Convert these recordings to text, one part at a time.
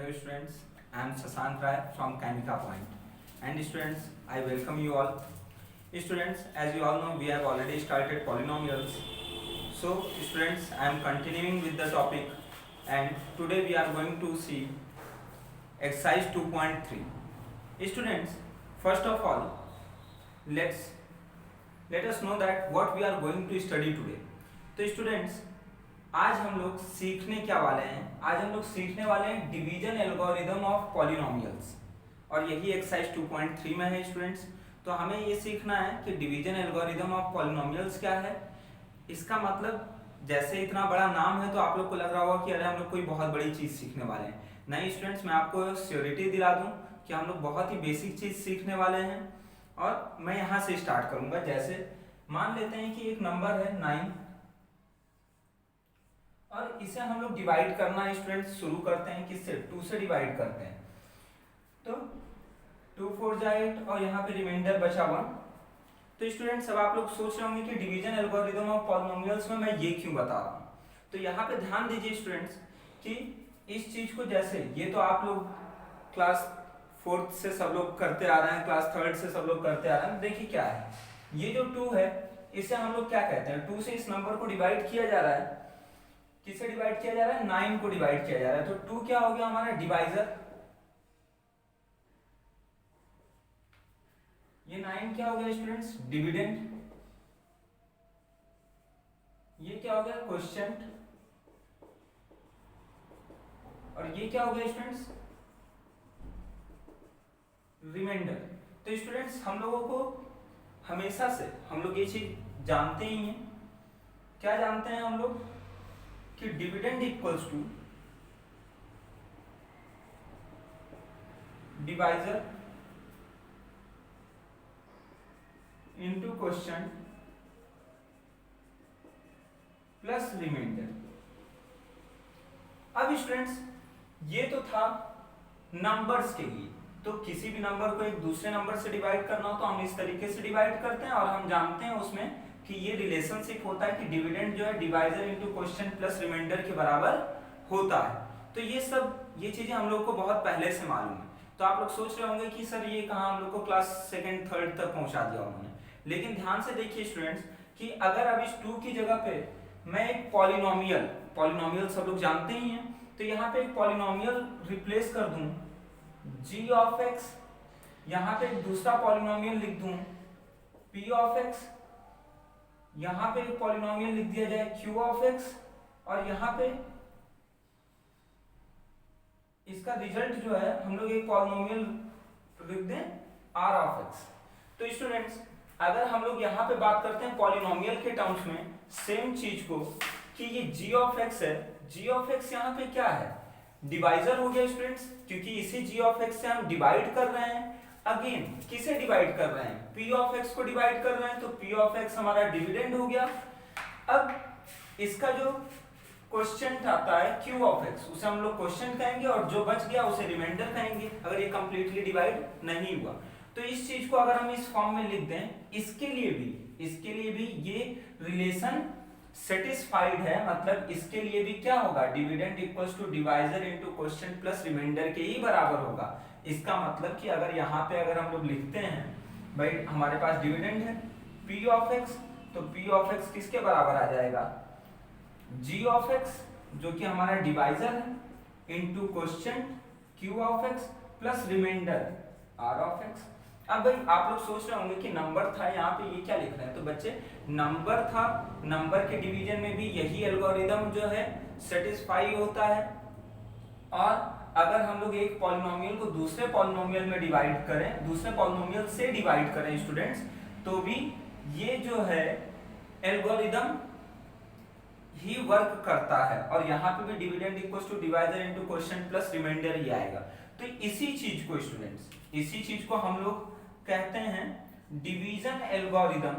Hello students, I am Sasank Rai from Chemica Point. And students, I welcome you all. Students, as you all know, we have already started polynomials. So students, I am continuing with the topic, and today we are going to see exercise 2.3. Students, first of all, let us know that what we are going to study today. तो students, आज हम लोग सीखने क्या वाले हैं? आज हम लोग सीखने वाले हैं डिवीजन एल्गोरिदम ऑफ पॉलिनोमियल्स, और यही एक्सरसाइज 2.3 में है स्टूडेंट्स। तो हमें ये सीखना है कि डिवीजन एल्गोरिदम ऑफ पॉलिनोमियल्स क्या है। इसका मतलब जैसे इतना बड़ा नाम है तो आप लोग को लग रहा होगा कि अरे हम लोग कोई बहुत बड़ी चीज़ सीखने वाले हैं। नहीं स्टूडेंट्स, मैं आपको श्योरिटी दिला दूँ कि हम लोग बहुत ही बेसिक चीज़ सीखने वाले हैं। और मैं यहाँ से स्टार्ट करूँगा। जैसे मान लेते हैं कि एक नंबर है 9 और इसे हम लोग डिवाइड करना स्टूडेंट्स शुरू करते हैं। किससे? 2 से डिवाइड करते हैं। तो 2 4 जा 8 और यहाँ पे रिमाइंडर बचा 1। तो स्टूडेंट्स, अब आप लोग सोच रहे होंगे कि डिवीजन एल्गोरिदम ऑफ पॉलिनोमियल्स में मैं ये क्यों बता रहा हूँ। तो यहाँ पे ध्यान दीजिए स्टूडेंट्स कि इस चीज को, जैसे ये तो आप लोग क्लास 4th से सब लोग करते आ रहे हैं, क्लास 3rd से सब लोग करते आ रहे हैं। देखिए क्या है, ये जो 2 है इसे हम लोग क्या कहते हैं? 2 से इस नंबर को डिवाइड किया जा रहा है। किससे डिवाइड किया जा रहा है? 9 को डिवाइड किया जा रहा है। तो 2 क्या हो गया हमारा? डिवाइजर। ये 9 क्या हो गया स्टूडेंट्स? डिविडेंड। ये क्या हो गया? क्वोशिएंट। और ये क्या हो गया स्टूडेंट्स? रिमाइंडर। तो स्टूडेंट्स, हम लोगों को हमेशा से हम लोग ये चीज जानते ही हैं। क्या जानते हैं हम लोग? कि dividend equals to divisor into quotient plus remainder. अब स्टूडेंट्स, ये तो था नंबर्स के लिए। तो किसी भी नंबर को एक दूसरे नंबर से डिवाइड करना हो तो हम इस तरीके से डिवाइड करते हैं, और हम जानते हैं उसमें कि ये रिलेशनशिप होता है कि डिविडेंड जो है divisor into quotient plus remainder के बराबर होता है। तो ये चीजें हम लोग को बहुत पहले से मालूम है। तो आप लोग सोच रहे होंगे कि सर ये कहाँ हम लोग को क्लास 2nd 3rd तक पहुंचा दिया उन्होंने। लेकिन ध्यान से देखिए स्टूडेंट्स कि अगर अब इस 2 की जगह पे मैं एक पॉलिनोमियल सब लोग जानते ही हैं, तो यहाँ पे एक पॉलिनोमियल रिप्लेस कर दूं g ऑफ x, यहाँ पे एक दूसरा पॉलिनोमियल लिख दूं p ऑफ x, यहाँ पे एक पॉलिनोमियल लिख दिया जाए q ऑफ x, और यहाँ पे इसका रिजल्ट जो है हम लोग एक पॉलिनोमियल लिख दें r ऑफ x। तो स्टूडेंट्स, अगर हम लोग यहाँ पे बात करते हैं पॉलिनोमियल के टर्म्स में सेम चीज को कि ये g ऑफ x है, g ऑफ x यहाँ पे क्या है? डिवाइजर हो गया स्टूडेंट्स, क्योंकि इसी g ऑफ x से हम डिवाइड कर रहे हैं। अगेन किसे डिवाइड कर रहे हैं? p ऑफ x को डिवाइड कर रहे हैं। तो p ऑफ x हमारा डिविडेंड हो गया। अब इसका जो क्वोशिएंट आता है q ऑफ x, उसे हम लोग क्वोशिएंट कहेंगे, और जो बच गया उसे रिमाइंडर कहेंगे अगर ये कंप्लीटली डिवाइड नहीं हुआ। तो इस चीज को अगर हम इस फॉर्म में लिख दें, इसके लिए भी ये रिलेशन सेटिस्फाइड है। मतलब इसके लिए भी क्या होगा? Dividend equals to divisor into quotient plus remainder के ही बराबर होगा। इसका मतलब कि अगर यहाँ पे अगर हम लोग लिखते हैं भाई हमारे पास डिविडेंड है p ऑफ x, तो p ऑफ x किसके बराबर आ जाएगा? g ऑफ x, जो कि हमारा डिवाइजर है, into quotient q of x plus remainder r of x। अब भाई आप लोग सोच रहे होंगे कि नंबर था, यहाँ पे ये क्या लिख रहे हैं? तो बच्चे, नंबर था, नंबर के डिवीजन में भी यही एल्गोरिदम जो है सेटिस्फाई होता है। और अगर हम लोग एक पॉलिनोमियल को दूसरे पॉलिनोमियल में डिवाइड करें, दूसरे पॉलिनोमियल से डिवाइड करें स्टूडेंट्स, तो भी ये जो है एल्गोरिदम ही वर्क करता है। और यहाँ पे भी dividend equals to divisor into quotient plus remainder ही आएगा। तो इसी चीज को स्टूडेंट्स, इसी चीज को हम लोग कहते हैं डिवीजन एल्गोरिदम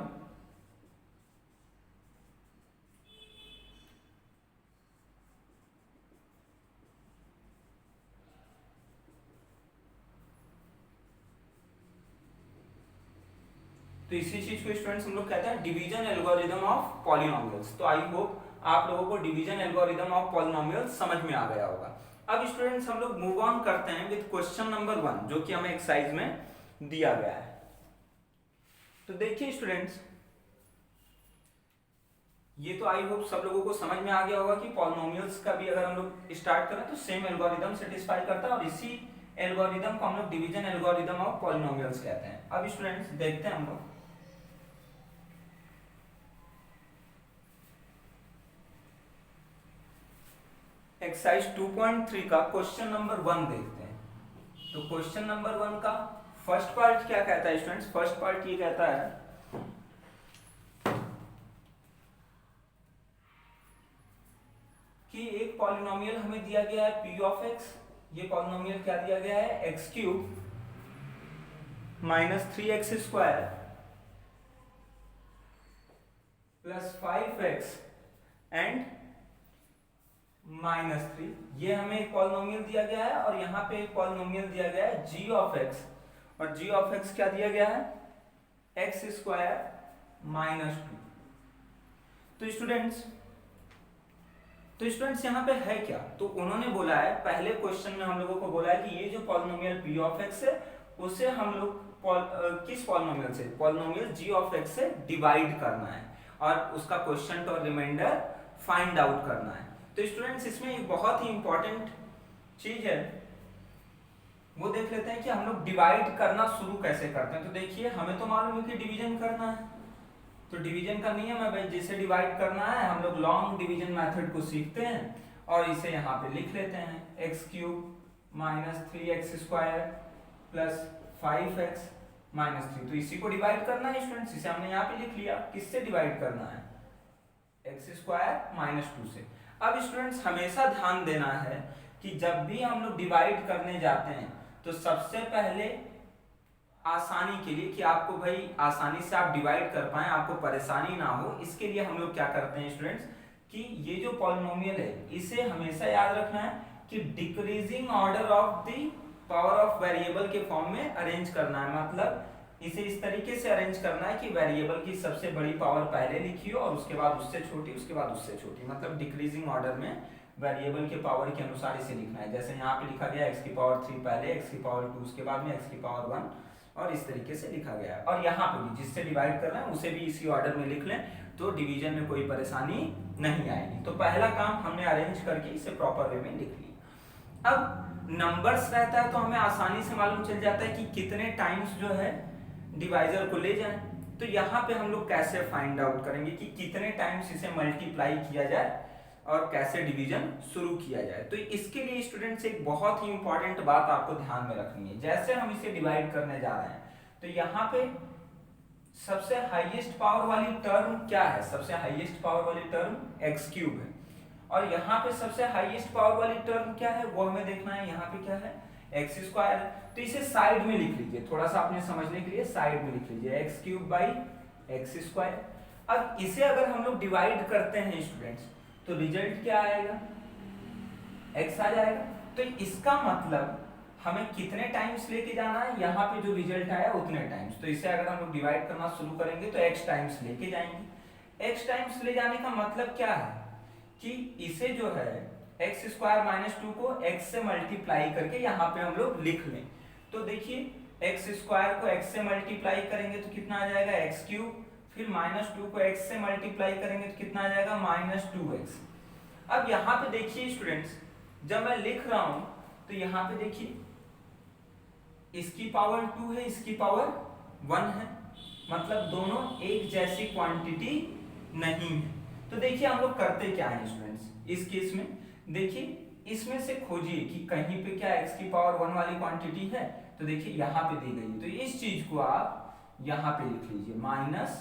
तो इसी चीज को स्टूडेंट्स हम लोग कहते हैं डिवीजन एल्गोरिदम ऑफ पॉलिनोमियल्स। तो आई होप आप लोगों को डिवीजन एल्गोरिदम ऑफ पॉलिनोमियल्स समझ में आ गया होगा। अब स्टूडेंट्स हम लोग मूव ऑन करते हैं विद क्वेश्चन नंबर 1 जो कि हमें एक्सरसाइज में दिया गया है। तो देखिए स्टूडेंट्स, ये तो आई होप सब लोगों को समझ में आ गया होगा कि पॉलिनोमियल्स का भी अगर हम लोग स्टार्ट करें तो सेम एल्गोरिदम सेटिस्फाई करता है और इसी एल्गोरिदम को हम लोग डिवीजन एल्गोरिदम ऑफ पॉलिनोमियल्स कहते हैं। अब स्टूडेंट्स देखते हैं हम लोग एक्सरसाइज 2.3 का क्वेश्चन नंबर 1 देखते हैं। तो क्वेश्चन नंबर 1 का फर्स्ट पार्ट क्या कहता है स्टूडेंट्स? फर्स्ट पार्ट ये कहता है कि एक पॉलिनोमियल हमें दिया गया है p ऑफ x। ये पॉलिनोमियल क्या दिया गया है? x cube minus 3x square plus 5x and -3। ये हमें एक पॉलिनोमियल दिया गया है और यहाँ पे एक पॉलिनोमियल दिया गया है g ऑफ x, और g ऑफ x क्या दिया गया है? x square -2। तो स्टूडेंट्स यहाँ पे है क्या? तो उन्होंने बोला है, पहले क्वेश्चन में हम लोगों को बोला है कि ये जो पॉलिनोमियल p ऑफ x है उसे हम लोग किस पॉलिनोमियल से? पॉलिनोमियल g ऑफ x से डिवाइड करना है और उसका क्वेश्चन और रिमाइंडर फाइंड आउट करना है। तो स्टूडेंट्स इसमें एक बहुत ही इंपॉर्टेंट चीज है, वो देख लेते हैं कि हम लोग डिवाइड करना शुरू कैसे करते हैं। तो देखिए, हमें तो मालूम है कि डिवीजन करना है, तो डिवीजन का नियम है भाई, जिसे डिवाइड करना है हम लोग लॉन्ग डिवीजन मेथड को सीखते हैं और इसे यहाँ पे लिख लेते हैं x cube minus 3x square plus 5x minus 3। तो इसी को डिवाइड करना है स्टूडेंट्स, इसे हमने यहाँ पे लिख लिया। किससे डिवाइड करना है? एक्स स्क्वायर माइनस 2 से। अब स्टूडेंट्स हमेशा ध्यान देना है कि जब भी हम लोग डिवाइड करने जाते हैं तो सबसे पहले आसानी के लिए, कि आपको भाई आसानी से आप डिवाइड कर पाए, आपको परेशानी ना हो, इसके लिए हम लोग क्या करते हैं स्टूडेंट्स कि ये जो पॉलिनोमियल है इसे हमेशा याद रखना है कि decreasing order of the power of variable के फॉर्म में अरेंज करना है। मतलब इसे इस तरीके से अरेंज करना है कि वेरिएबल की सबसे बड़ी पावर पहले लिखी हो और उसके बाद उससे छोटी, उसके बाद उससे छोटी, मतलब डिक्रीजिंग ऑर्डर में वेरिएबल के पावर के अनुसार इसे लिखना है। जैसे यहाँ पे लिखा गया x की पावर 3 पहले, x की पावर 2 उसके बाद में x की पावर 1, और इस तरीके से लिखा गया है। और यहाँ पे भी जिससे डिवाइड कर रहे हैं उसे भी इसी ऑर्डर में लिख लें तो डिवीजन में कोई परेशानी नहीं आएगी। तो पहला काम हमने अरेंज करके इसे प्रॉपर वे में लिख लिया। अब नंबर्स रहता है तो हमें आसानी से मालूम चल जाता है कि कितने टाइम्स जो है डिवाइजर को ले जाएं। तो यहाँ पे हम लोग कैसे फाइंड आउट करेंगे कि कितने टाइम्स इसे मल्टीप्लाई किया जाए और कैसे डिवीजन शुरू किया जाए। तो इसके लिए स्टूडेंट्स एक बहुत ही इंपॉर्टेंट बात आपको ध्यान में रखनी है। जैसे हम इसे डिवाइड करने जा रहे हैं तो यहाँ पे सबसे हाईएस्ट पावर वाली टर्म क्या है? सबसे हाईएस्ट पावर वाली टर्म एक्स क्यूब है, और यहाँ पे सबसे हाईएस्ट पावर वाली टर्म क्या है वो हमें देखना है। यहाँ पे क्या है? X square. तो इसे साइड में लिख लीजिए, थोड़ा सा आपने समझने के लिए साइड में लिख लीजिए, x cube by x square. अब इसे अगर हम लोग डिवाइड करते हैं स्टूडेंट्स तो रिजल्ट क्या आएगा? एक्स आ जाएगा। तो इसका मतलब हमें कितने टाइम्स लेके जाना है? यहाँ पे जो रिजल्ट आया उतने टाइम्स। तो इसे अगर हम लोग डिवाइड करना शुरू करेंगे तो एक्स टाइम्स लेके जाएंगे। एक्स टाइम्स ले जाने का मतलब क्या है कि इसे जो है एक्स स्क्वायर माइनस 2 को x से मल्टीप्लाई करके यहाँ पे हम लोग लिख लें। तो देखिए एक्स स्क्वायर को x से मल्टीप्लाई करेंगे तो कितना आ जाएगा? एक्स क्यूब, फिर माइनस 2 को x से मल्टीप्लाई करेंगे तो कितना आ जाएगा? Minus 2x। अब यहाँ पे देखिए स्टूडेंट्स, जब मैं लिख रहा हूं तो यहाँ पे देखिए इसकी पावर 2 है, इसकी पावर 1 है, मतलब दोनों एक जैसी क्वांटिटी नहीं है। तो देखिए हम लोग करते क्या है स्टूडेंट्स इस केस में, देखिए इसमें से खोजिए कि कहीं पे क्या x की पावर 1 वाली क्वांटिटी है। तो देखिए यहाँ पे दी गई है, तो इस चीज को आप यहाँ पे लिख लीजिए, माइनस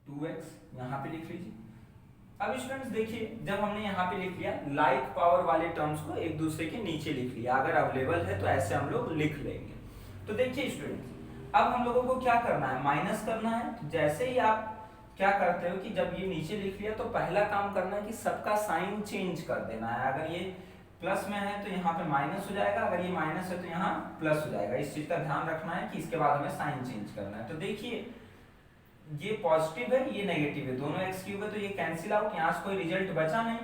2x यहाँ पे लिख लीजिए। अब स्टूडेंट्स देखिए, जब हमने यहाँ पे लिख लिया, लाइक पावर वाले टर्म्स को एक दूसरे के नीचे लिख लिया, अगर अवेलेबल है तो ऐसे हम लोग लिख लेंगे। तो देखिए स्टूडेंट्स, अब हम लोगों को क्या करना है? माइनस करना है। तो जैसे ही आप क्या करते हो कि जब ये नीचे लिख लिया तो पहला काम करना है कि सबका साइन चेंज कर देना है। अगर ये प्लस में है तो यहाँ पे माइनस हो जाएगा, अगर ये माइनस है तो यहाँ प्लस हो जाएगा। इस चीज का ध्यान रखना है कि इसके बाद हमें साइन चेंज करना है। तो देखिए ये पॉजिटिव है, ये नेगेटिव है, दोनों एक्स क्यूब है तो ये कैंसिल आउट, यहाँ से कोई रिजल्ट बचा नहीं।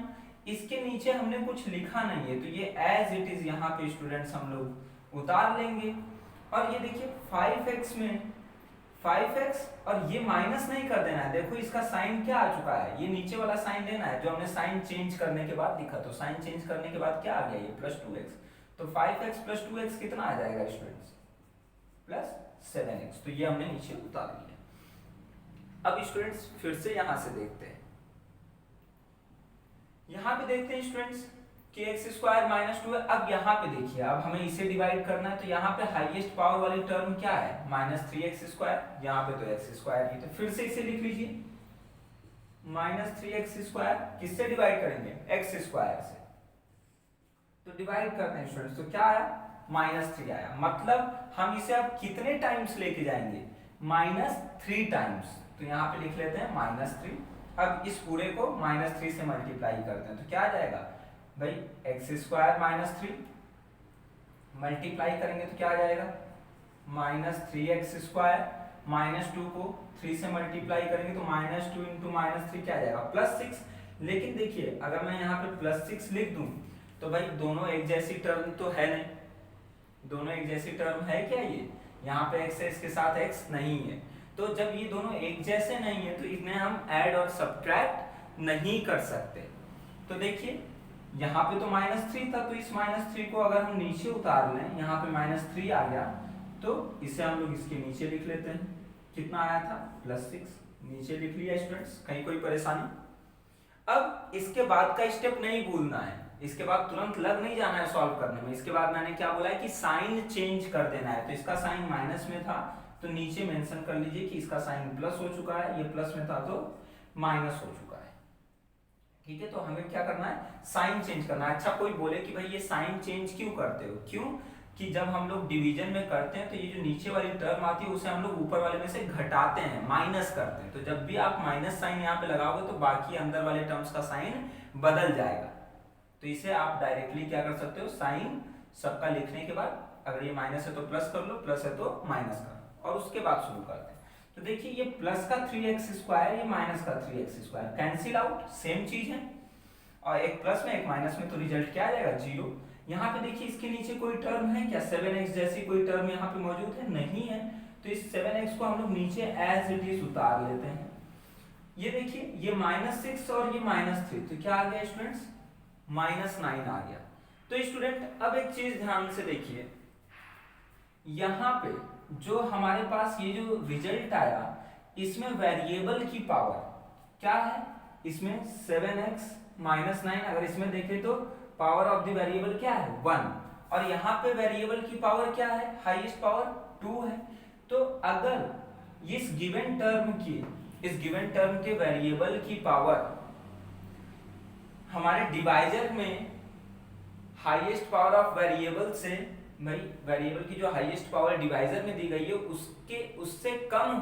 इसके नीचे हमने कुछ लिखा नहीं है, तो ये एज इट इज यहाँ पे स्टूडेंट्स हम लोग उतार लेंगे। और ये देखिए 5x में 5x और ये माइनस नहीं कर देना है, देखो इसका साइन क्या आ चुका है, ये नीचे वाला साइन लेना है जो हमने साइन चेंज करने के बाद लिखा। तो साइन चेंज करने के बाद क्या आ गया, ये प्लस 2x। तो 5x प्लस 2x कितना आ जाएगा स्टूडेंट्स, प्लस 7x। तो ये हमने नीचे उतार लिया। अब स्टूडेंट्स फिर से यहां से देखते हैं, यहां पे देखते हैं स्टूडेंट्स कि x² माइनस 2 है। अब यहाँ पे देखिए, अब हमें इसे डिवाइड करना है, तो यहाँ पे हाईएस्ट पावर वाली टर्म क्या है, माइनस 3x²। यहाँ पे तो x² ही, तो फिर से इसे लिख लीजिए, माइनस 3x²। किससे डिवाइड करेंगे, x² से। तो डिवाइड करते हैं स्टूडेंट्स, तो क्या आया, -3 आया। मतलब हम इसे अब कितने टाइम्स लेके जाएंगे, -3 टाइम्स। तो यहाँ पे लिख लेते हैं -3। अब इस पूरे को -3 से मल्टीप्लाई करते हैं, तो क्या आ जाएगा भाई, x² माइनस 3 मल्टीप्लाई करेंगे तो क्या आ जाएगा, -3x² -2 को 3 से मल्टीप्लाई करेंगे तो -2 इंटू -3 क्या आ जाएगा, +6। लेकिन देखिए अगर मैं यहाँ पे +6 लिख दूं तो भाई दोनों एक जैसी टर्म तो है नहीं, दोनों एक जैसी टर्म है क्या, ये यहाँ पे x है, इसके साथ x नहीं है। तो जब ये दोनों एक जैसे नहीं है तो इन्हें हम ऐड और सब्ट्रैक्ट नहीं कर सकते। तो देखिए यहाँ पे तो -3 था, तो इस -3 को अगर हम नीचे उतार लें, यहाँ पे -3 आ गया, तो इसे हम लोग इसके नीचे लिख लेते हैं। कितना आया था, +6, नीचे लिख लिया स्टूडेंट्स, कहीं कोई परेशानी। अब इसके बाद का स्टेप नहीं भूलना है, इसके बाद तुरंत लग नहीं जाना है सॉल्व करने में। इसके बाद मैंने क्या बोला है कि साइन चेंज कर देना है। तो इसका साइन माइनस में था तो नीचे मेंशन कर लीजिए कि इसका साइन प्लस हो चुका है, ये प्लस में था तो माइनस हो चुका है। ठीक है, तो हमें क्या करना है, साइन चेंज करना है। अच्छा कोई बोले कि भाई ये साइन चेंज क्यों करते हो, क्यों कि जब हम लोग डिवीजन में करते हैं तो ये जो नीचे वाली टर्म आती है उसे हम लोग ऊपर वाले में से घटाते हैं, माइनस करते हैं। तो जब भी आप माइनस साइन यहाँ पे लगाओगे तो बाकी अंदर वाले टर्म्स का साइन बदल जाएगा। तो इसे आप डायरेक्टली क्या कर सकते हो, साइन सबका लिखने के बाद अगर ये माइनस है तो प्लस कर लो, प्लस है तो माइनस कर लो, और उसके बाद शुरू करते हैं। तो देखिए ये प्लस का 3x², ये माइनस का 3x², कैंसिल आउट, सेम चीज है। और एक प्लस में एक माइनस में, तो रिजल्ट क्या आ जाएगा, 0। यहाँ पे देखिए इसके नीचे कोई टर्म है क्या, 7x जैसी कोई टर्म यहाँ पे मौजूद है, नहीं है। तो इस 7x को हम लोग नीचे एज इट इज उतार लेते हैं। ये देखिए ये -6 और ये -3, तो क्या आ गया स्टूडेंट्स, -9 आ गया। तो स्टूडेंट अब एक चीज ध्यान से देखिए, यहाँ पे जो हमारे पास ये जो रिजल्ट आया, इसमें वेरिएबल की पावर क्या है, इसमें 7x -9, अगर इसमें देखें तो पावर ऑफ द वेरिएबल क्या है, 1, और यहाँ पे वेरिएबल की पावर क्या है, हाईएस्ट पावर 2 है। तो अगर इस गिवन टर्म के वेरिएबल की पावर हमारे डिवाइजर में हाईएस्ट पावर ऑफ वेरिएबल से, भाई वेरिएबल की जो हाईएस्ट पावर डिवाइजर में दी गई है उससे कम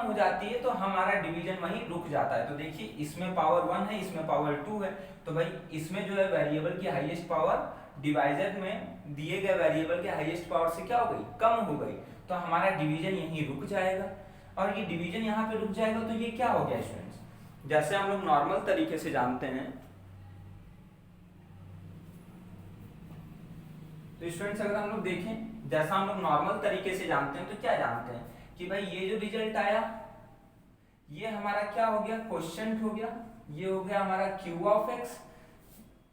हो जाती है, तो हमारा डिवीजन वहीं रुक जाता है। तो देखिए इसमें पावर 1 है, इसमें पावर 2 है, तो भाई इसमें जो है वेरिएबल की हाईएस्ट पावर डिवाइजर में दिए गए वेरिएबल के हाईएस्ट पावर से क्या हो गई, कम हो गई, तो हमारा डिवीजन यहीं रुक जाएगा। और ये डिवीजन यहाँ पे रुक जाएगा तो ये क्या हो गया स्टूडेंट्स, जैसे हम लोग नॉर्मल तरीके से जानते हैं, तो स्टूडेंट्स अगर हम लोग देखें जैसा हम लोग नॉर्मल तरीके से जानते हैं, तो क्या जानते हैं कि भाई ये जो रिजल्ट आया ये हमारा क्या हो गया, क्वोशिएंट हो गया, ये हो गया हमारा q ऑफ x,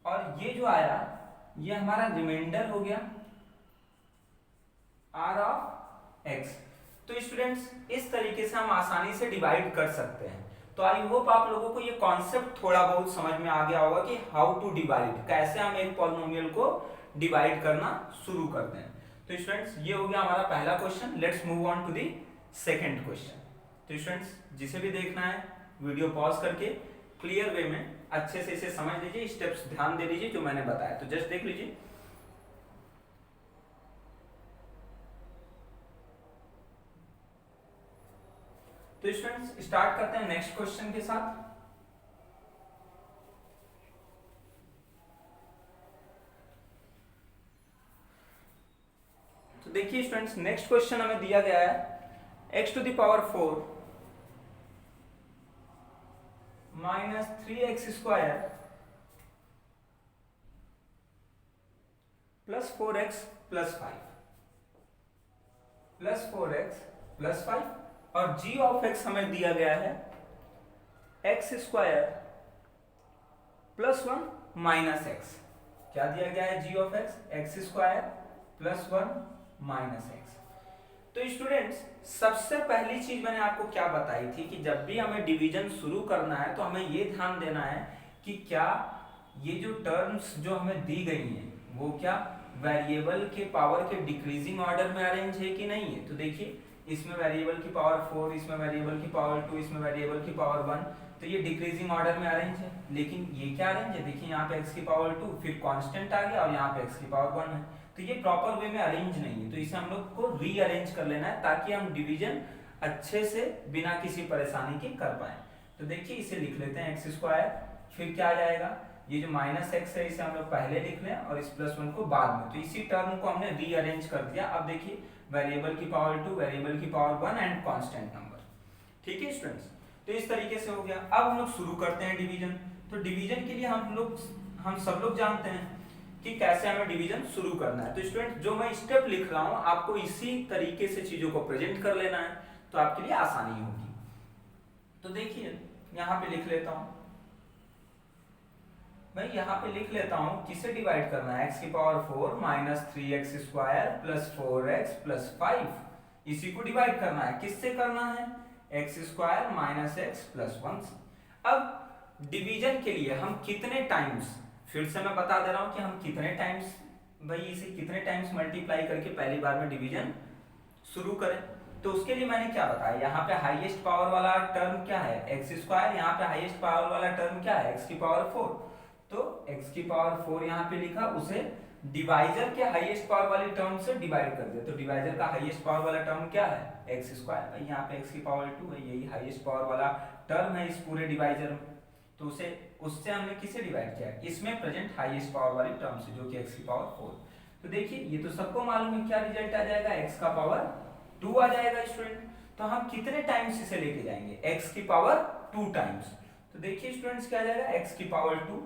और ये जो आया ये हमारा रिमाइंडर हो गया r ऑफ x। तो स्टूडेंट्स इस तरीके से हम आसानी से डिवाइड कर सकते हैं। तो आई होप आप लोगों को ये कॉन्सेप्ट थोड़ा बहुत समझ में आ गया होगा कि हाउ टू डिवाइड, कैसे हम एक पॉलिनोमियल को डिवाइड करना शुरू करते हैं। तो स्टूडेंट्स ये हो गया हमारा पहला question. Let's move on to the second question. तो स्टूडेंट्स जिसे भी देखना है वीडियो पॉज करके क्लियर वे में अच्छे से इसे समझ लीजिए, स्टेप्स ध्यान दे लीजिए जो मैंने बताया, तो जस्ट देख लीजिए। तो स्टूडेंट्स स्टार्ट करते हैं नेक्स्ट क्वेश्चन के साथ। तो देखिए स्टूडेंट्स नेक्स्ट क्वेश्चन हमें दिया गया है x⁴ minus 3x square plus 4x plus 5 plus 4x plus 5 और g ऑफ x हमें दिया गया है x square plus 1 minus x। क्या दिया गया है g of x square plus 1 minus x। तो स्टूडेंट्स सबसे पहली चीज मैंने आपको क्या बताई थी कि जब भी हमें डिवीजन शुरू करना है तो हमें ये ध्यान देना है कि क्या ये जो टर्म्स जो हमें दी गई हैं वो क्या वेरिएबल के पावर के डिक्रीजिंग ऑर्डर में अरेंज है कि नहीं है। तो देखिए इसमें वेरिएबल की पावर 4, इसमें वेरिएबल की पावर 2, इसमें वेरिएबल की पावर 1, तो ये डिक्रीजिंग ऑर्डर में अरेंज है। लेकिन ये क्या अरेंज है, देखिए यहाँ पे x की पावर 2 फिर कांस्टेंट आ गया और यहाँ पे x की पावर 1 है, तो ये प्रॉपर वे में अरेंज नहीं है। तो इसे हम लोग को रीअरेंज कर लेना है ताकि हम डिवीजन अच्छे से बिना किसी परेशानी के कर पाए। तो देखिए इसे लिख लेते हैं x स्क्वायर, फिर क्या आ जाएगा, ये जो माइनस x है इसे हम लोग पहले लिख लें और इस प्लस 1 को बाद में। तो इसी टर्म को हमने रीअरेंज कर दिया। अब देखिए वेरिएबल की पावर 2, वेरिएबल की पावर 1 एंड कांस्टेंट नंबर। ठीक है स्टूडेंट्स, तो इस तरीके से हो गया। अब हम लोग शुरू करते हैं डिवीजन। तो डिवीजन के लिए हम सब लोग जानते हैं कि कैसे हमें डिवीजन शुरू करना है। तो स्टूडेंट जो मैं स्टेप लिख रहा हूं आपको इसी तरीके से चीजों को प्रेजेंट कर लेना है तो आपके लिए आसानी होगी। तो देखिए यहां पे लिख लेता हूं, मैं यहां पे लिख लेता हूं किसे डिवाइड करना है, x की power 4 minus 3x square plus 4x plus 5, इसी को डिवाइड करना है। किससे करना है, x square minus x plus 1। अब डिवीजन के लिए हम कितने टाइम्स, फिर से मैं बता दे रहा हूं कि हम कितने टाइम्स, भाई इसे कितने टाइम्स मल्टीप्लाई करके पहली बार में डिवीजन शुरू करें। तो उसके लिए मैंने क्या बताया, यहाँ पे हाईएस्ट पावर वाला टर्म क्या है, एक्स स्क्वायर, यहाँ पे हाईएस्ट पावर वाला टर्म क्या है, एक्स की पावर 4। तो x की पावर 4 यहाँ पे लिखा, उसे डिवाइजर के हाईएस्ट पावर वाली टर्म से डिवाइड कर दे। तो डिवाइजर का हाईएस्ट पावर वाला टर्म क्या है, x स्क्वायर, भाई यहाँ पे x की पावर 2 है, यही हाईएस्ट पावर वाला टर्म है इस पूरे डिवाइजर में। तो उससे हमने किसे डिवाइड किया, इसमें प्रेजेंट हाईएस्ट पावर वाली टर्म से, जो कि x की पावर 4। तो देखिए ये तो सबको मालूम है क्या रिजल्ट आ जाएगा, x का पावर 2 आ जाएगा स्टूडेंट। तो हम कितने टाइम्स इसे लेके जाएंगे, x की पावर 2 टाइम्स। तो देखिए स्टूडेंट्स क्या आ जाएगा, x की पावर 2,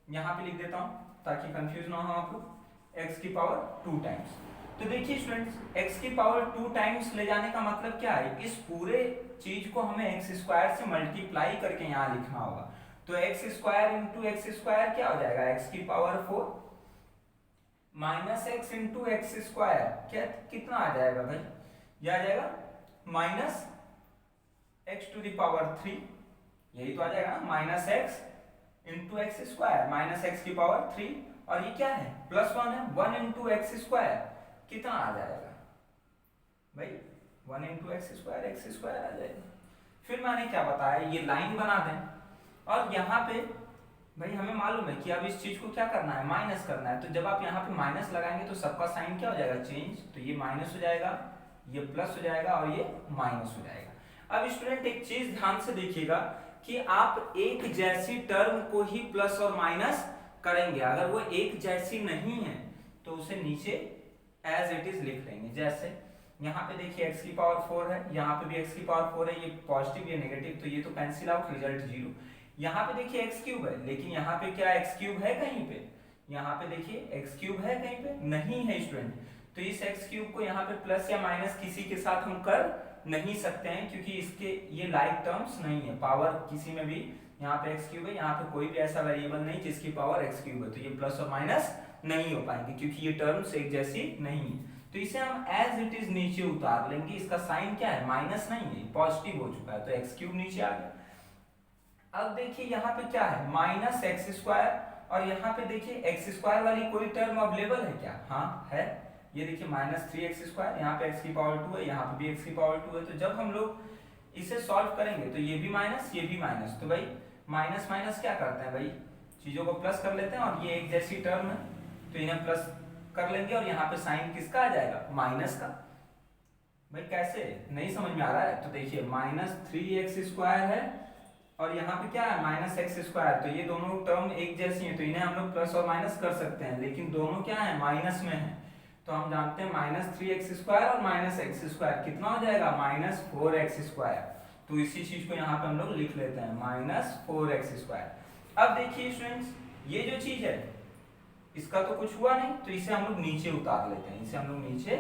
यहाँ पे लिख देता हूँ ताकि कंफ्यूज ना हो आप लोग, x की पावर 2 टाइम्स। तो देखिए स्टूडेंट्स x की पावर 2 टाइम्स ले जाने का मतलब क्या है, इस पूरे चीज को हमें x स्क्वायर से मल्टीप्लाई करके यहाँ लिखना होगा। तो x square into x square क्या हो जाएगा, x की power 4 minus x into x square, क्या कितना आ जाएगा भाई, यह आ जाएगा minus x to the power 3, यही तो आ जाएगा ना, minus x into x square, minus x की पावर 3, और ये क्या है प्लस 1 है, 1 इंटू एक्स स्क्वायर कितना आ जाएगा भाई, 1 इंटू एक्स स्क्वायर आ जाएगा। फिर मैंने क्या बताया, ये लाइन बना दें और यहाँ पे भाई हमें मालूम है कि अब इस चीज को क्या करना है, माइनस करना है। तो जब आप यहाँ पे माइनस लगाएंगे तो सबका साइन क्या हो जाएगा, चेंज, तो ये माइनस हो जाएगा, ये प्लस हो जाएगा और ये माइनस हो जाएगा। अब स्टूडेंट एक चीज ध्यान से देखिएगा कि आप एक जैसी टर्म को ही प्लस और माइनस करेंगे, अगर वो एक जैसी नहीं है तो उसे नीचे एज इट इज लिख लेंगे। जैसे यहाँ पे देखिए x की पावर 4 है, यहाँ पे भी x की पावर 4 है, ये पॉजिटिव ये नेगेटिव, तो ये तो कैंसिल आउट, रिजल्ट 0। यहाँ पे देखिए x क्यूब है, लेकिन यहाँ पे क्या x क्यूब है कहीं पे, यहाँ पे देखिए x क्यूब है कहीं पे, नहीं है स्टूडेंट। तो इस x क्यूब को यहाँ पे प्लस या माइनस किसी के साथ हम कर नहीं सकते हैं क्योंकि इसके ये लाइक टर्म्स नहीं है, पावर किसी में भी, यहाँ पे x क्यूब है, यहाँ पे कोई भी ऐसा वेरिएबल नहीं जिसकी पावर x क्यूब है, तो ये प्लस और माइनस नहीं हो पाएंगे क्योंकि ये टर्म्स एक जैसी नहीं है। तो इसे हम एज इट इज नीचे उतार लेंगे, इसका साइन क्या है, माइनस नहीं है, पॉजिटिव हो चुका है, तो x क्यूब नीचे आ गया। अब देखिए यहाँ पे क्या है, माइनस एक्स स्क्वायर, और यहाँ पे देखिए एक्स स्क्वायर वाली कोई टर्म अवेलेबल है क्या, हाँ है, ये देखिए माइनस 3x स्क्वायर, यहाँ पे x की पावर 2 है, यहाँ पे भी x की पावर 2 है। तो जब हम लोग इसे सॉल्व करेंगे तो ये भी माइनस, ये भी माइनस, तो भाई माइनस माइनस क्या करते हैं भाई, चीजों को प्लस कर लेते हैं, और ये एक जैसी टर्म है तो इन्हें प्लस कर लेंगे और यहाँ पे साइन किसका आ जाएगा, माइनस का। भाई कैसे, नहीं समझ में आ रहा है, तो देखिए माइनस 3x स्क्वायर है और यहाँ पे क्या है माइनस एक्स स्क्वायर, तो ये दोनों टर्म एक जैसी हैं तो इन्हें हम लोग प्लस और माइनस कर सकते हैं, लेकिन दोनों क्या है माइनस में है। तो हम जानते हैं माइनस 3x स्क्वायर और माइनस एक्स स्क्वायर कितना हो जाएगा, माइनस 4x स्क्वायर। तो इसी चीज को यहाँ पे हम लोग लिख लेते हैं -4x²। अब देखिए स्टूडेंट्स, ये जो चीज है इसका तो कुछ हुआ नहीं, तो इसे हम लोग नीचे उतार लेते हैं, इसे हम लोग नीचे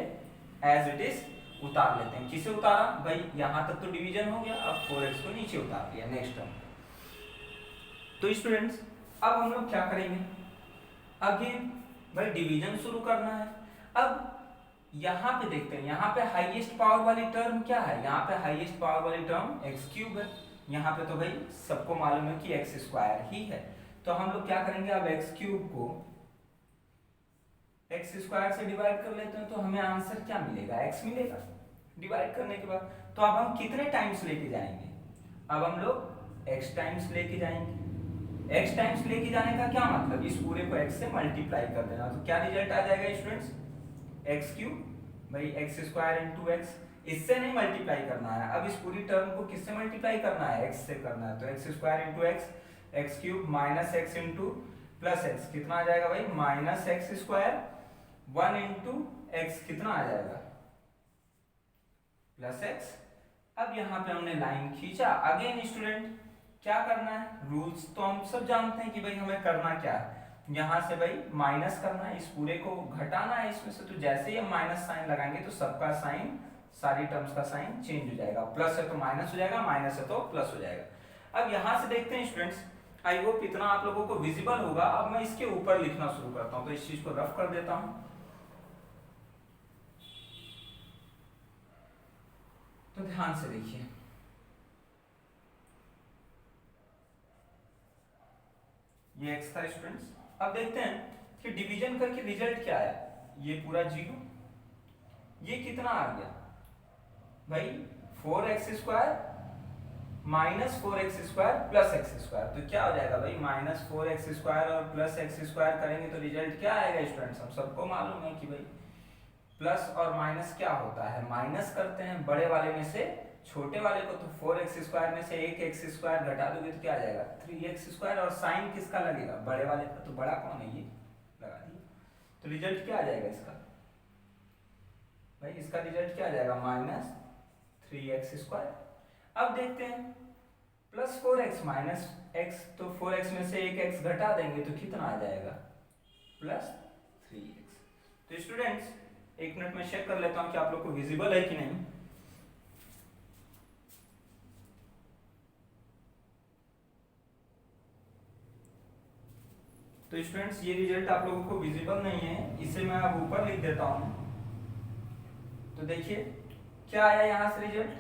एज इट इज उतार लेते हैं। किसे उतारा भाई, यहां तक तो डिवीजन हो गया, अब 4x को नीचे उतार दिया नेक्स्ट टर्म। तो स्टूडेंट्स अब हम लोग क्या करेंगे, अगेन भाई डिवीजन शुरू करना है। अब यहाँ पे देखते हैं, यहाँ पे हाईएस्ट पावर वाली टर्म क्या है, यहाँ पे हाईएस्ट पावर वाली टर्म x³ है। यहाँ पे तो भाई सबको मालूम है कि x² ही है, तो हम लोग क्या करेंगे, अब x³ को x² से डिवाइड कर लेते हैं, तो हमें आंसर क्या मिलेगा, x मिलेगा डिवाइड करने के बाद। तो अब हम कितने टाइम्स लेके जाएंगे, अब हम लोग x टाइम्स लेके जाएंगे। x टाइम्स लेके जाने का क्या मतलब, इस पूरे को x से मल्टीप्लाई कर देना, तो क्या रिजल्ट आ जाएगा स्टूडेंट्स, x³ भाई x² x, इससे नहीं मल्टीप्लाई करना है, अब इस पूरी टर्म को किससे मल्टीप्लाई करना है, x से करना है, तो x² x, x³ minus x into plus x, कितना आ जाएगा भाई -x², 1 इंटू x कितना आ जाएगा प्लस x। अब यहाँ पे हमने लाइन खींचा। अगेन स्टूडेंट क्या करना है, रूल्स तो हम सब जानते हैं कि भाई हमें करना क्या है, यहाँ से भाई माइनस करना है, इस पूरे को घटाना है इसमें से, तो जैसे ही हम माइनस साइन लगाएंगे तो सबका साइन, सारी टर्म्स का साइन चेंज हो जाएगा, प्लस है तो माइनस हो जाएगा, माइनस है तो प्लस हो जाएगा। अब यहाँ से देखते हैं स्टूडेंट्स, आई होप इतना आप लोगों को विजिबल होगा। अब मैं इसके ऊपर लिखना शुरू करता हूँ, तो इस चीज को रफ कर देता हूँ। तो ध्यान से देखिए, ये x था स्टूडेंट्स। अब देखते हैं कि डिवीजन करके रिजल्ट क्या आया, ये पूरा 0, ये कितना आ गया भाई 4x² minus 4x² plus x², तो क्या हो जाएगा भाई -4x² और प्लस x² करेंगे तो रिजल्ट क्या आएगा स्टूडेंट्स, हम सबको मालूम है कि भाई प्लस और माइनस क्या होता है, माइनस करते हैं बड़े वाले में से छोटे वाले को, तो 4x² में से एक x² घटा दोगे तो क्या आ जाएगा 3x², और साइन किसका लगेगा, बड़े वाले का, तो बड़ा कौन है ये, लगा दिया। तो रिजल्ट क्या आ जाएगा इसका भाई, इसका रिजल्ट क्या आ जाएगा -3x²। अब देखते हैं प्लस 4x माइनस x, तो 4x में से एक x घटा देंगे तो कितना आ जाएगा +3x। तो स्टूडेंट्स एक मिनट में चेक कर लेता हूं कि आप लोग को विजिबल है कि नहीं। तो स्टूडेंट्स ये रिजल्ट आप लोगों को विजिबल नहीं है, इसे मैं अब ऊपर लिख देता हूं। तो देखिए क्या आया यहां से रिजल्ट,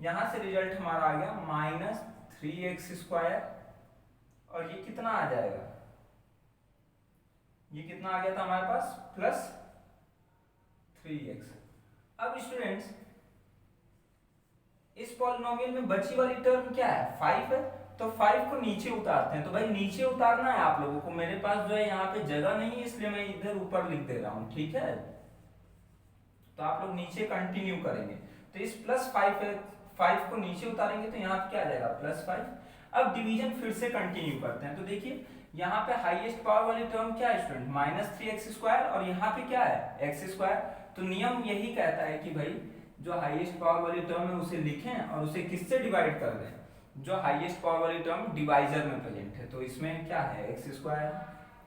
यहां से रिजल्ट हमारा आ गया -3x², और ये कितना आ जाएगा, ये कितना आ गया था हमारे पास +3x। अब स्टूडेंट्स इस पॉलिनोमियल में बची वाली टर्म क्या है, 5 है, तो 5 को नीचे उतारते हैं। तो भाई नीचे उतारना है आप लोगों को, मेरे पास जो है यहाँ पे जगह नहीं है, इसलिए मैं इधर ऊपर लिख दे रहा हूँ, ठीक है। तो आप लोग नीचे कंटिन्यू करेंगे, तो इस +5 है, 5 को नीचे उतारेंगे तो यहाँ पे क्या आ जाएगा +5। अब डिवीजन फिर से कंटिन्यू करते हैं, तो देखिए यहाँ पे हाईएस्ट पावर वाली टर्म क्या है स्टूडेंट -3x², और यहाँ पे क्या है x²। तो नियम यही कहता है कि भाई जो हाईएस्ट पावर वाली टर्म है उसे लिखें और उसे किससे डिवाइड कर दें, जो हाईएस्ट पावर वाली टर्म डिवाइजर में प्रेजेंट है। तो इसमें क्या है x²,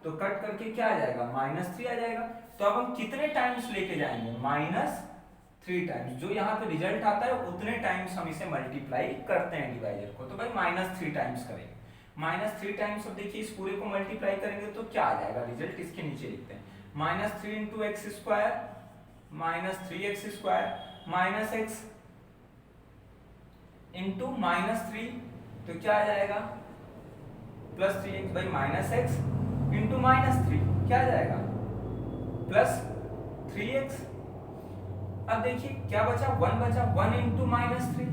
तो कट करके क्या आ जाएगा -3 आ जाएगा। तो अब हम कितने टाइम्स लेके जाएंगे, -3 टाइम्स, जो यहाँ पे रिजल्ट आता है उतने टाइम्स हम इसे मल्टीप्लाई करते हैं डिवाइजर को, तो भाई -3 टाइम्स करेंगे, -3 टाइम्स। अब देखिए इस पूरे को मल्टीप्लाई करेंगे तो क्या आ जाएगा रिजल्ट, इसके नीचे लिखते हैं -3 into x² -3x² minus x into -3, तो क्या आ जाएगा +3x, भाई -x इंटू -3 क्या आ जाएगा +3x। अब देखिए क्या बचा, 1 बचा, 1 इंटू -3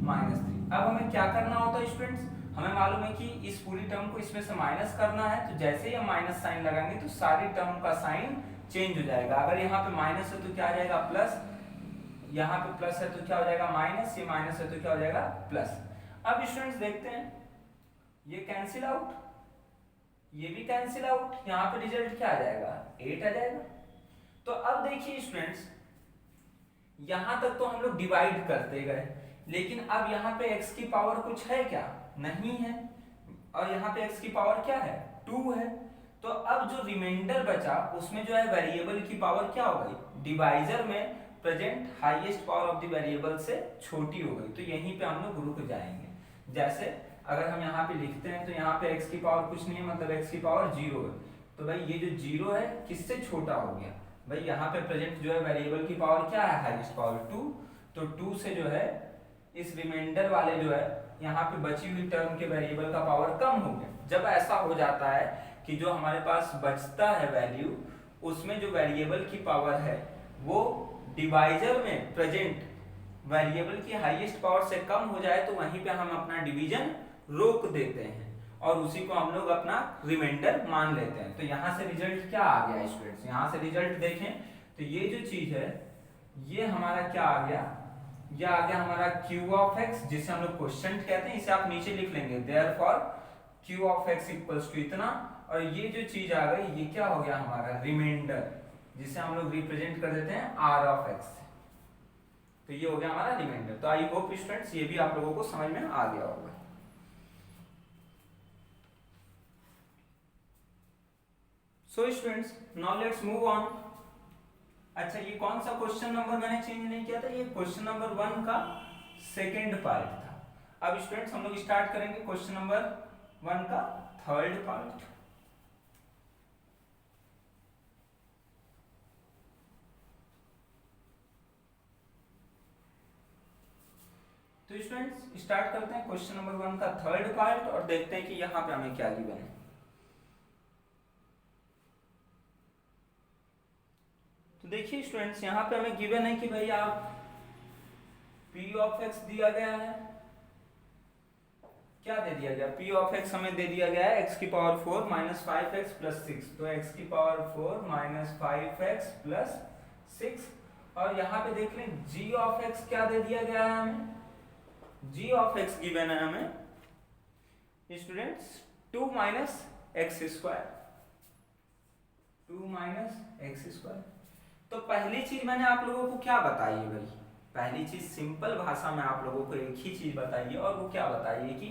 -3। अब हमें क्या करना होता है स्टूडेंट्स, हमें मालूम है कि इस पूरी टर्म को इसमें से माइनस करना है, तो जैसे ही हम माइनस साइन लगाएंगे तो सारी टर्म का साइन चेंज हो जाएगा। अगर यहाँ पे माइनस है तो क्या आ जाएगा प्लस, यहाँ पे प्लस है तो क्या हो जाएगा माइनस, ये माइनस है तो क्या हो जाएगा प्लस। अब स्टूडेंट्स देखते हैं ये कैंसिल आउट, ये भी कैंसिल आउट, यहाँ पे रिजल्ट क्या आ जाएगा 8 आ जाएगा। तो अब देखिए स्टूडेंट्स यहां तक तो हम लोग डिवाइड करते गए, लेकिन अब यहाँ पे x की पावर कुछ है क्या? नहीं है। और यहाँ पे x की पावर क्या है? 2 है। तो अब जो रिमाइंडर बचा उसमें जो है वेरिएबल की पावर क्या हो गई? डिवाइजर में present highest power of the variable से छोटी हो गई। तो यहीं पे हम लोग रुक जाएंगे। जैसे अगर हम यहाँ पे लिखते हैं तो यहाँ पे x की पावर कुछ नहीं है, मतलब x की पावर 0 है। तो भाई ये जो 0 है किससे छोटा हो गया? भाई यहाँ पे प्रेजेंट जो है वेरिएबल की पावर क्या है? Highest power 2। तो 2 से जो है इस रिमाइंडर वाले जो है यहाँ पे बची हुई टर्म के वेरिएबल का पावर कम हो गया। जब ऐसा हो जाता है कि जो हमारे पास बचता है वैल्यू, उसमें जो वेरिएबल की पावर है वो डिवाइजर में प्रेजेंट वेरिएबल की हाईएस्ट पावर से कम हो जाए, तो वहीं पे हम अपना डिवीजन रोक देते हैं और उसी को हम लोग अपना रिमाइंडर मान लेते हैं। तो यहाँ से रिजल्ट क्या आ गया स्टूडेंट्स? यहाँ से रिजल्ट देखें तो ये जो चीज है ये हमारा क्या आ गया? ये आ गया हमारा q ऑफ x, जिसे हम लोग क्वेश्चन कहते हैं। इसे आप नीचे लिख लेंगे, therefore q of x equals to इतना। और ये जो चीज आ गई ये क्या हो गया? हमारा रिमाइंडर, जिसे हम लोग रिप्रेजेंट कर देते हैं r ऑफ x। तो ये हो गया हमारा रिमाइंडर। तो आई होप स्टूडेंट्स ये भी आप लोगों को समझ में आ गया होगा। So students now let's move on. अच्छा, ये कौन सा क्वेश्चन नंबर मैंने चेंज नहीं किया था? ये क्वेश्चन नंबर 1 का सेकेंड पार्ट था। अब स्टूडेंट्स हम लोग स्टार्ट करेंगे क्वेश्चन नंबर 1 का थर्ड पार्ट। तो स्टूडेंट्स स्टार्ट करते हैं क्वेश्चन नंबर 1 का थर्ड पार्ट और देखते हैं कि यहाँ पे हमें क्या गिवन है। तो देखिए स्टूडेंट्स यहाँ पे हमें गिवन है कि भाई आप p ऑफ x दिया गया है। क्या दे दिया गया? p ऑफ x हमें दे दिया गया है x की पावर 4 माइनस 5x प्लस 6। तो x की पावर 4 माइनस 5x प्लस 6। और यहाँ पे देख लें g ऑफ x क्या दे दिया गया है हमें? g ऑफ x गिवन है हमें students 2 minus x square. 2 minus x square. तो पहली चीज मैंने आप लोगों को क्या बताई है भाई? पहली चीज सिंपल भाषा में आप लोगों को एक ही चीज बताइए, और वो क्या बताइए कि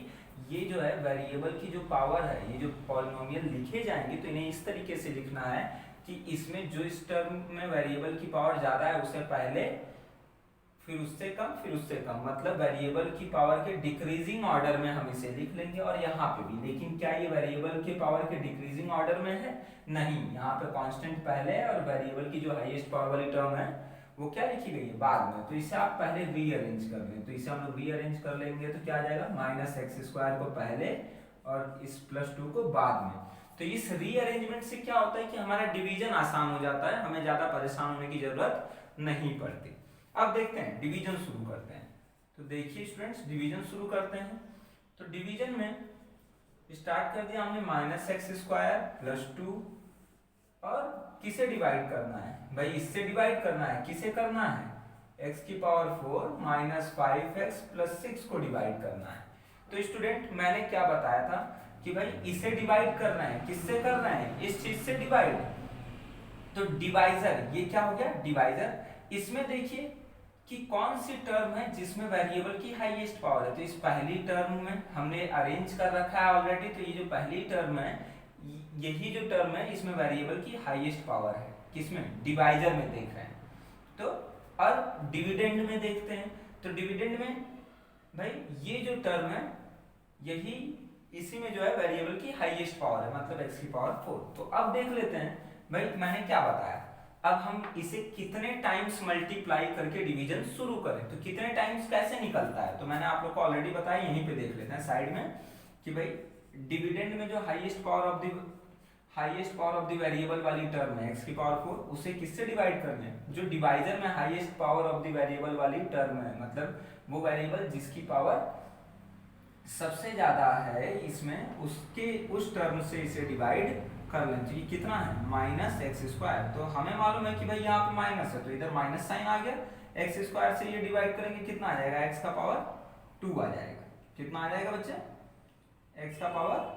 ये जो है वेरिएबल की जो पावर है, ये जो पॉलिनोमियल लिखे जाएंगे तो इन्हें इस तरीके से लिखना है कि इसमें जो इस टर्म में वेरिएबल की पावर ज्यादा है उससे पहले, फिर उससे कम, फिर उससे कम, मतलब वेरिएबल की पावर के डिक्रीजिंग ऑर्डर में हम इसे लिख लेंगे। और यहाँ पे भी, लेकिन क्या ये वेरिएबल के पावर के डिक्रीजिंग ऑर्डर में है? नहीं, यहाँ पे कांस्टेंट पहले है और वेरिएबल की जो हाईएस्ट पावर वाली टर्म है वो क्या लिखी गई है? बाद में। तो इसे आप पहले रीअरेंज कर लें। तो इसे हम लोग रीअरेंज कर लेंगे तो क्या आ जाएगा? माइनस एक्स स्क्वायर को पहले और इस प्लस 2 को बाद में। तो इस रीअरेंजमेंट से क्या होता है कि हमारा डिवीजन आसान हो जाता है, हमें ज्यादा परेशान होने की जरूरत नहीं पड़ती। अब देखते हैं डिवीजन शुरू करते हैं। तो देखिए स्टूडेंट्स डिवीजन शुरू करते हैं। तो डिवीजन में स्टार्ट कर दिया हमने माइनस एक्स स्क्वायर प्लस 2, और किसे डिवाइड करना है भाई? इससे डिवाइड करना है। किसे करना है? x की पावर 4 माइनस 5x प्लस 6 को डिवाइड करना है। तो स्टूडेंट मैंने क्या बताया था कि भाई इसे डिवाइड करना है। किससे करना है? इस चीज से डिवाइड। तो डिवाइजर, ये क्या हो गया? डिवाइजर। इसमें देखिए कि कौन सी टर्म है जिसमें वेरिएबल की हाईएस्ट पावर है। तो इस पहली टर्म में हमने अरेंज कर रखा है ऑलरेडी। तो ये जो पहली टर्म है, यही जो टर्म है इसमें वेरिएबल की हाईएस्ट पावर है। किसमें? डिवाइजर में देख रहे हैं। तो अब डिविडेंड में देखते हैं। तो डिविडेंड में भाई ये जो टर्म है यही, इसी में जो है वेरिएबल की हाईएस्ट पावर है, मतलब x की पावर 4। तो अब देख लेते हैं भाई मैंने क्या बताया। अब हम इसे कितने टाइम्स मल्टीप्लाई करके डिवीजन शुरू करें, तो कितने टाइम्स कैसे निकलता है तो मैंने आप लोग को ऑलरेडी बताया, यहीं पे देख लेते हैं साइड में कि भाई डिविडेंड में जो highest power of the variable वाली टर्म है x की पावर 4, उसे किससे डिवाइड करना है? जो डिवाइजर में highest power of the variable वाली टर्म है, मतलब वो वेरिएबल जिसकी पावर सबसे ज्यादा है इसमें, उसके उस टर्म से इसे डिवाइड कर लेना चाहिए। कितना है? Minus x square. तो हमें मालूम है कि भाई यहाँ पे माइनस है तो इधर माइनस साइन आ गया। एक्स स्क्वायर से ये डिवाइड करेंगे कितना आ जाएगा? एक्स का पावर 2 आ जाएगा। कितना आ जाएगा बच्चे? एक्स का पावर,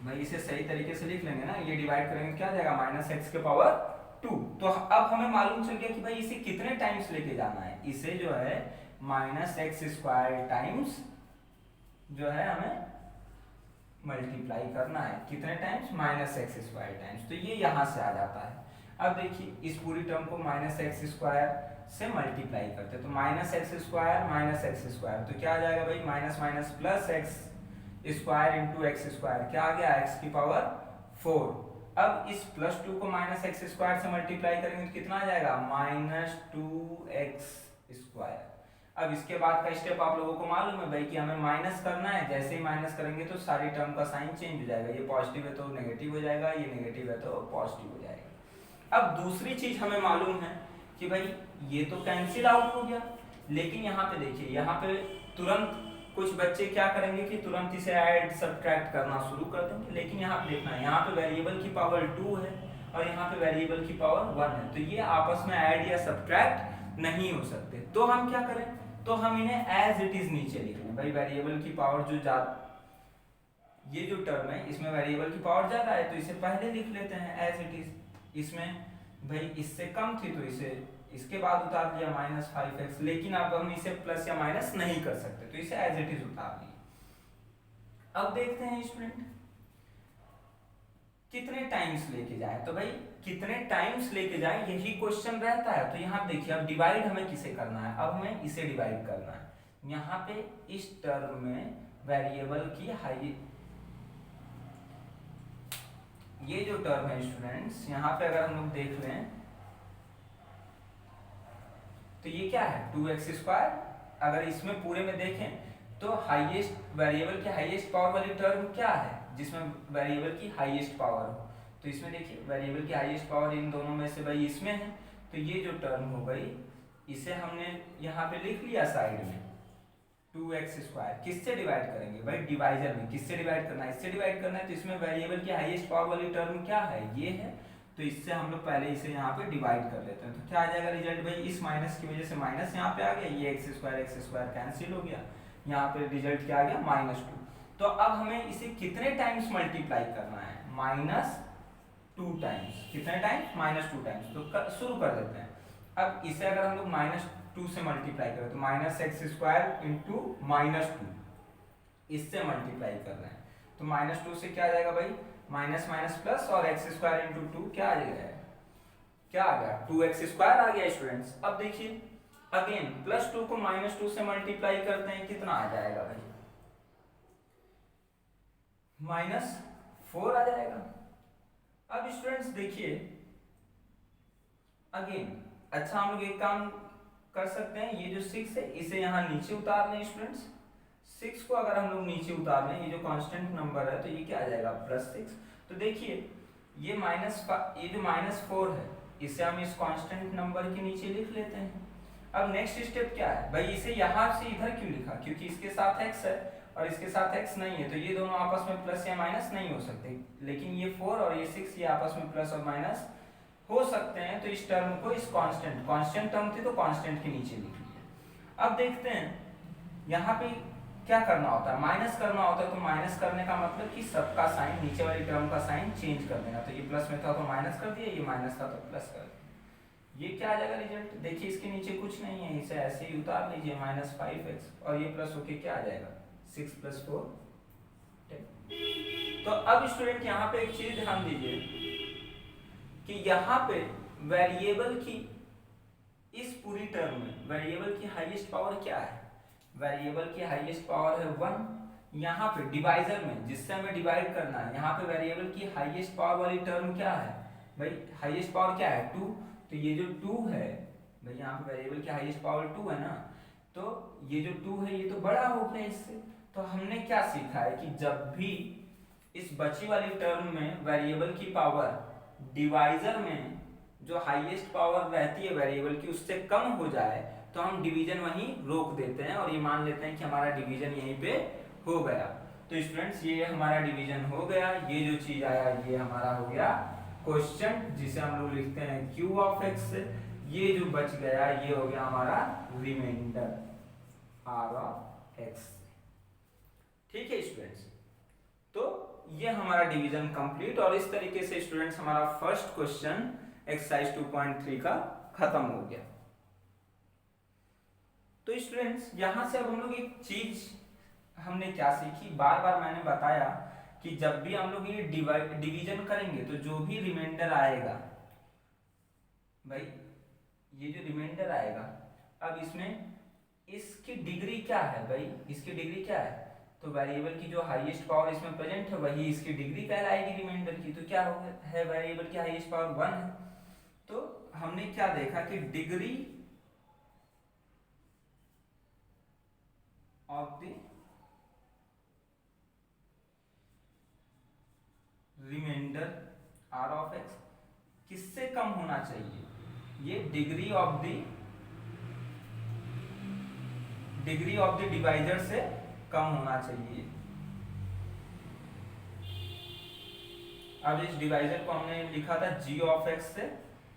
भाई इसे सही तरीके से लिख लेंगे ना, ये डिवाइड करेंगे क्या आ जाएगा? माइनस एक्स के पावर 2। तो अब हमें मालूम चल गया कि भाई इसे कितने टाइम्स लेके जाना है, इसे जो है माइनस एक्स स्क्वायर टाइम्स जो है हमें मल्टीप्लाई करना है, कितने times, minus x square times, तो ये यहां से आ जाता है। अब देखिए इस पूरी टर्म को माइनस एक्स स्क्वायर से मल्टीप्लाई करते हैं, तो माइनस एक्स स्क्वायर तो क्या आ जाएगा भाई, minus minus plus x square into x square, क्या आ गया, एक्स की पावर 4। अब इस प्लस 2 को माइनस एक्स स्क्वायर से मल्टीप्लाई करेंगे तो कितना आ जाएगा, माइनस 2x स्क्वायर। अब इसके बाद का स्टेप आप लोगों को मालूम है भाई कि हमें माइनस करना है, जैसे ही माइनस करेंगे तो सारी टर्म का साइन चेंज हो जाएगा, ये पॉजिटिव है तो नेगेटिव हो जाएगा, ये नेगेटिव है तो पॉजिटिव हो जाएगा। अब दूसरी चीज हमें मालूम है कि भाई ये तो कैंसिल आउट हो गया, लेकिन यहाँ पे देखिए, यहाँ पे तुरंत कुछ बच्चे क्या करेंगे कि तुरंत इसे ऐड सब्ट्रैक्ट करना शुरू कर देंगे, लेकिन यहाँ पे देखना है, यहाँ पे वेरिएबल की पावर 2 है और यहाँ पे वेरिएबल की पावर 1 है, तो ये आपस में ऐड या सब्ट्रैक्ट नहीं हो सकते। तो हम क्या करें, तो हम इन्हें एज इट इज नीचे लिख लें, भाई वेरिएबल की पावर जो ये जो टर्म है इसमें वेरिएबल की पावर ज्यादा है तो इसे पहले लिख लेते हैं एज इट इज। इसमें भाई इससे कम थी तो इसे इसके बाद उतार दिया माइनस 5x, लेकिन अब हम इसे प्लस या माइनस नहीं कर सकते तो इसे एज इट इज उतार दिया। अब देखते हैं स्टूडेंट कितने टाइम्स लेके जाए, तो भाई कितने टाइम्स लेके जाए यही क्वेश्चन रहता है। तो यहाँ देखिए अब डिवाइड हमें किसे करना है, अब हमें इसे डिवाइड करना है। यहाँ पे इस टर्म में वेरिएबल की हाई, ये जो टर्म है स्टूडेंट्स, यहाँ पे अगर हम लोग देख लें तो ये क्या है 2x स्क्वायर। अगर इसमें पूरे में देखें तो हाईएस्ट वेरिएबल की हाईएस्ट पावर वाली टर्म क्या है, जिसमें वेरिएबल की हाईएस्ट पावर हो, तो इसमें देखिए वेरिएबल की हाईएस्ट पावर इन दोनों में से भाई इसमें है, तो ये जो टर्म हो गई इसे हमने यहाँ पे लिख लिया साइड में 2x स्क्वायर। किससे डिवाइड करेंगे भाई, डिवाइजर में। किससे डिवाइड करना है, इससे डिवाइड करना है, तो इसमें वेरिएबल की हाईएस्ट पावर वाली टर्म क्या है, ये है, तो इससे हम लोग पहले इसे यहाँ पे डिवाइड कर लेते हैं। तो क्या आ जाएगा रिजल्ट भाई, इस माइनस की वजह से माइनस यहाँ पे आ गया, ये एक्स स्क्वायर कैंसिल हो गया, यहाँ पे रिजल्ट क्या आ गया -2। तो अब हमें इसे कितने टाइम्स मल्टीप्लाई करना है, -2 टाइम्स। कितने टाइम्स, -2 टाइम्स। तो शुरू कर देते हैं। अब इसे अगर हम लोग -2 से मल्टीप्लाई करें तो -x स्क्वायर इंटू -2 इससे मल्टीप्लाई कर रहे हैं, तो -2 से क्या आ जाएगा भाई, माइनस माइनस प्लस और एक्स स्क्वायर इंटू 2 क्या आ जाएगा, क्या आ गया 2x स्क्वायर आ गया स्टूडेंट्स। अब देखिए अगेन +2 को -2 से मल्टीप्लाई करते हैं, कितना आ जाएगा भाई, -4 आ जाएगा। अब स्टूडेंट्स देखिए अगेन, अच्छा हम लोग एक काम कर सकते हैं, ये जो 6 है इसे यहाँ नीचे उतार लें स्टूडेंट्स। 6 को अगर हम लोग नीचे उतार लें, ये जो कांस्टेंट नंबर है तो ये क्या आ जाएगा +6। तो देखिए ये ये जो -4 है इसे हम इस कांस्टेंट नंबर के नीचे लिख लेते हैं। अब नेक्स्ट स्टेप क्या है भाई, इसे यहाँ से इधर क्यों लिखा, क्योंकि इसके साथ x है और इसके साथ x नहीं है, तो ये दोनों आपस में प्लस या माइनस नहीं हो सकते, लेकिन ये 4 और ये 6 ये आपस में प्लस और माइनस हो सकते हैं। तो इस टर्म को इस कांस्टेंट टर्म थी तो कांस्टेंट के नीचे लिख लिया। अब देखते हैं यहाँ पे क्या करना होता है, माइनस करना होता है, तो माइनस करने का मतलब कि सबका साइन, नीचे वाली टर्म का साइन चेंज कर देना। तो ये प्लस में था तो माइनस कर दिया, ये माइनस था तो प्लस कर दिया। ये क्या आ जाएगा रिजल्ट, देखिए इसके नीचे कुछ नहीं है, इसे ऐसे ही उतार लीजिए -5x और ये प्लस होके क्या आ जाएगा 6 + 4 10। तो अब स्टूडेंट यहाँ पे एक चीज ध्यान दीजिए कि यहाँ पे वेरिएबल की इस पूरी टर्म में वेरिएबल की हाईएस्ट पावर क्या है, वेरिएबल की हाईएस्ट पावर है 1। यहाँ पे डिवाइजर में जिससे हमें डिवाइड करना है, यहाँ पे वेरिएबल की हाईएस्ट पावर वाली टर्म क्या है भाई, हाईएस्ट पावर क्या है 2। तो ये जो 2 है भाई, यहाँ पे वेरिएबल की हाईएस्ट पावर 2 है ना, तो ये जो 2 है ये तो बड़ा हो गया इससे। तो हमने क्या सीखा है कि जब भी इस बची वाली टर्म में वेरिएबल की पावर डिवाइजर में जो हाईएस्ट पावर रहती है वेरिएबल की उससे कम हो जाए तो हम डिवीजन वहीं रोक देते हैं और ये मान लेते हैं कि हमारा डिवीजन यहीं पे हो गया। तो स्टूडेंट्स ये हमारा डिवीजन हो गया, ये जो चीज आया ये हमारा हो गया क्वेश्चन, जिसे हम लोग लिखते हैं Q(x). ये जो बच गया ये हो गया हमारा रिमाइंडर R(x). ठीक है स्टूडेंट्स, तो ये हमारा डिवीजन कंप्लीट। और इस तरीके से स्टूडेंट्स हमारा फर्स्ट क्वेश्चन एक्सरसाइज 2.3 का खत्म हो गया। तो स्टूडेंट्स यहां से अब हम लोग एक चीज हमने क्या सीखी, बार बार मैंने बताया कि जब भी हम लोग ये डिवीजन करेंगे तो जो भी रिमाइंडर आएगा भाई, ये जो रिमाइंडर आएगा, अब इसमें इसकी डिग्री क्या है भाई, इसकी डिग्री क्या है, तो वेरिएबल की जो हाईएस्ट पावर इसमें प्रेजेंट है वही इसकी डिग्री कहलाएगी रिमाइंडर की। तो क्या है वेरिएबल की हाईएस्ट पावर 1 है। तो हमने क्या देखा कि degree of the remainder R of x किससे कम होना चाहिए, ये डिग्री ऑफ द डिवाइजर से कम होना चाहिए। अब इस डिवाइजर को हमने लिखा था g ऑफ x से,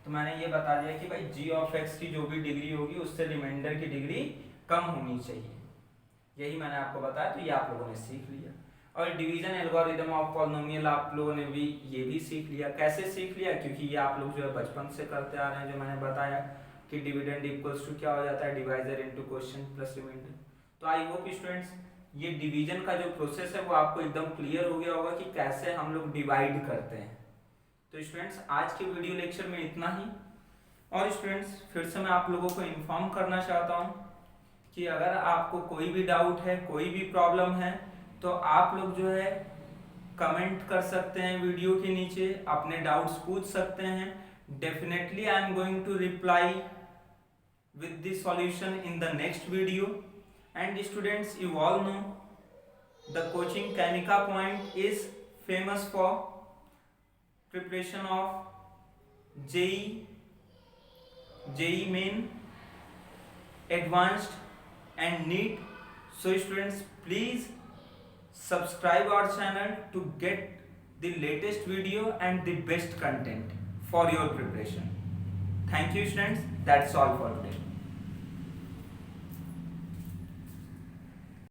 तो मैंने ये बता दिया कि भाई g ऑफ x की जो भी डिग्री होगी उससे रिमाइंडर की डिग्री कम होनी चाहिए, यही मैंने आपको बताया। तो ये आप लोगों ने सीख लिया। और डिवीजन एल्गोरिथम ऑफ पॉलिनोमियल आप लोगों ने भी ये भी सीख लिया। कैसे सीख लिया, क्योंकि ये आप लोग जो है बचपन से करते आ रहे हैं, जो मैंने बताया कि डिविडेंड इक्वल्स टू क्या हो जाता है, divisor into quotient plus remainder. तो आई होप स्टूडेंट्स ये डिवीजन का जो प्रोसेस है वो आपको एकदम क्लियर हो गया होगा कि कैसे हम लोग डिवाइड करते हैं। तो स्टूडेंट्स आज के वीडियो लेक्चर में इतना ही। और स्टूडेंट्स फिर से मैं आप लोगों को इन्फॉर्म करना चाहता हूँ कि अगर आपको कोई भी डाउट है, कोई भी प्रॉब्लम है, तो आप लोग जो है कमेंट कर सकते हैं वीडियो के नीचे, अपने डाउट्स पूछ सकते हैं। Definitely I am going to reply with the solution in the next video. And students, you all know the coaching Kanika Point is famous for preparation of JEE Main, Advanced and NEET. So students, please subscribe our channel to get the latest video and the best content for your preparation. Thank you students, that's all for today.